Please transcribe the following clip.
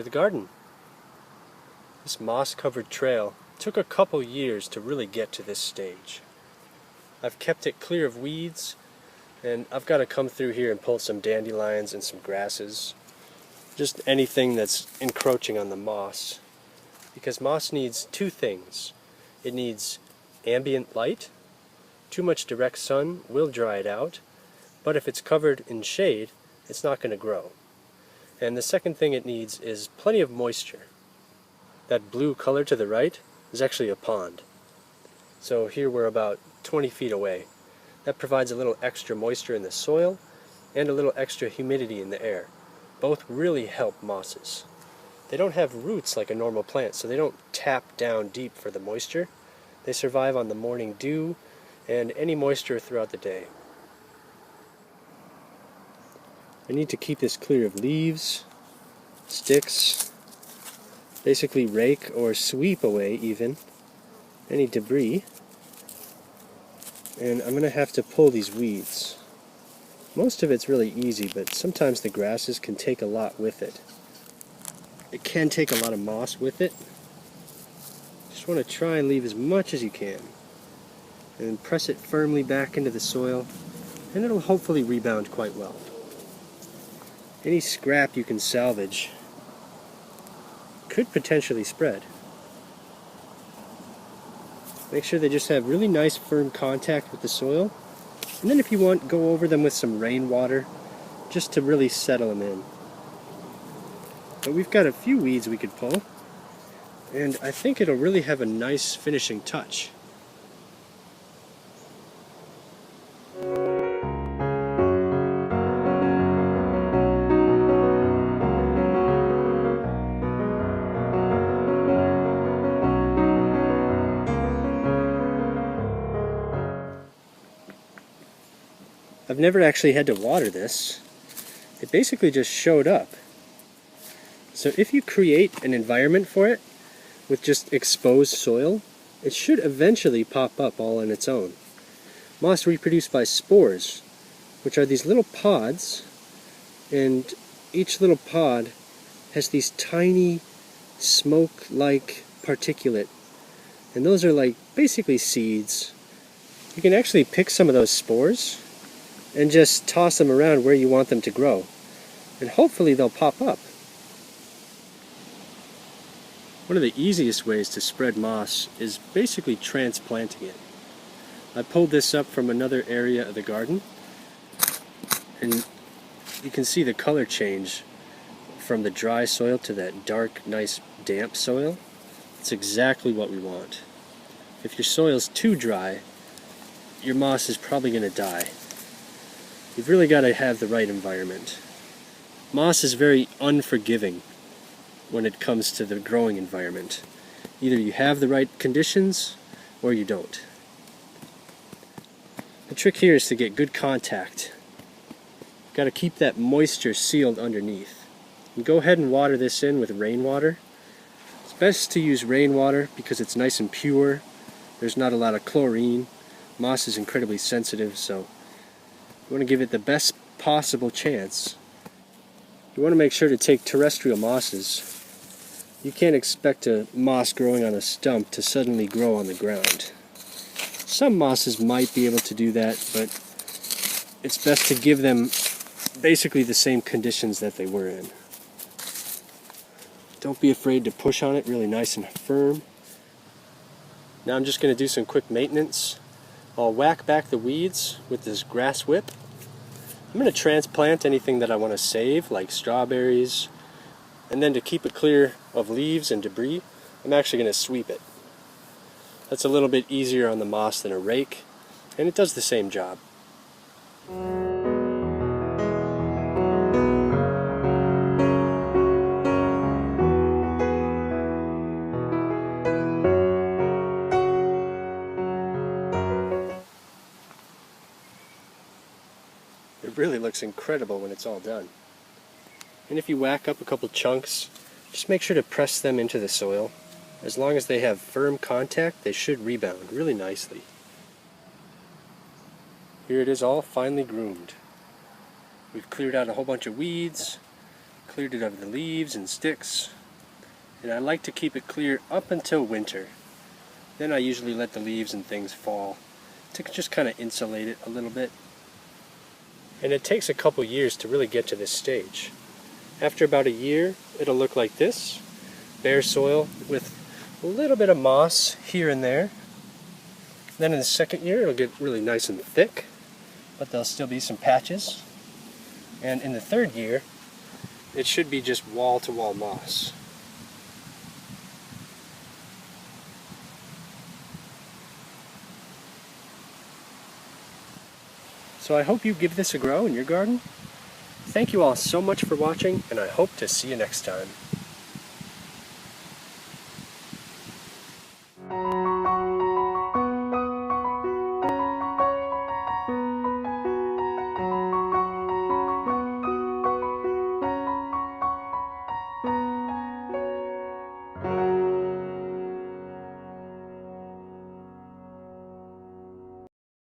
to the garden. This moss-covered trail took a couple years to really get to this stage. I've kept it clear of weeds, and I've got to come through here and pull some dandelions and some grasses. Just anything that's encroaching on the moss. Because moss needs two things. It needs ambient light. Too much direct sun will dry it out, but if it's covered in shade, it's not going to grow. And the second thing it needs is plenty of moisture. That blue color to the right is actually a pond. So here we're about 20 feet away. That provides a little extra moisture in the soil and a little extra humidity in the air. Both really help mosses. They don't have roots like a normal plant, so they don't tap down deep for the moisture. They survive on the morning dew and any moisture throughout the day. I need to keep this clear of leaves, sticks, basically rake or sweep away even any debris. And I'm going to have to pull these weeds. Most of it's really easy, but sometimes the grasses can take a lot with it. It can take a lot of moss with it. Just want to try and leave as much as you can. And then press it firmly back into the soil, and it'll hopefully rebound quite well. Any scrap you can salvage could potentially spread. Make sure they just have really nice firm contact with the soil. And then if you want, go over them with some rainwater just to really settle them in. But we've got a few weeds we could pull, and I think it'll really have a nice finishing touch. I've never actually had to water this. It basically just showed up. So if you create an environment for it with just exposed soil, it should eventually pop up all on its own. Moss reproduce by spores, which are these little pods, and each little pod has these tiny smoke-like particulate, and those are like basically seeds. You can actually pick some of those spores and just toss them around where you want them to grow, and hopefully they'll pop up. One of the easiest ways to spread moss is basically transplanting it. I pulled this up from another area of the garden, and you can see the color change from the dry soil to that dark, nice, damp soil. It's exactly what we want. If your soil's too dry, your moss is probably going to die. You've really got to have the right environment. Moss is very unforgiving when it comes to the growing environment. Either you have the right conditions or you don't. The trick here is to get good contact. You've got to keep that moisture sealed underneath. And go ahead and water this in with rainwater. It's best to use rainwater because it's nice and pure. There's not a lot of chlorine. Moss is incredibly sensitive, so you want to give it the best possible chance. You want to make sure to take terrestrial mosses. You can't expect a moss growing on a stump to suddenly grow on the ground. Some mosses might be able to do that, but it's best to give them basically the same conditions that they were in. Don't be afraid to push on it really nice and firm. Now I'm just going to do some quick maintenance. I'll whack back the weeds with this grass whip. I'm going to transplant anything that I want to save, like strawberries, and then to keep it clear of leaves and debris, I'm actually going to sweep it. That's a little bit easier on the moss than a rake, and it does the same job. It really looks incredible when it's all done. And if you whack up a couple chunks, just make sure to press them into the soil. As long as they have firm contact, they should rebound really nicely. Here it is all finely groomed. We've cleared out a whole bunch of weeds, Cleared it of the leaves and sticks. And I like to keep it clear up until winter. Then I usually let the leaves and things fall to just kind of insulate it a little bit. And it takes a couple years to really get to this stage. After about a year, it'll look like this. Bare soil with a little bit of moss here and there. Then in the second year, it'll get really nice and thick, but there'll still be some patches. And in the third year, it should be just wall-to-wall moss. So I hope you give this a go in your garden. Thank you all so much for watching, and I hope to see you next time.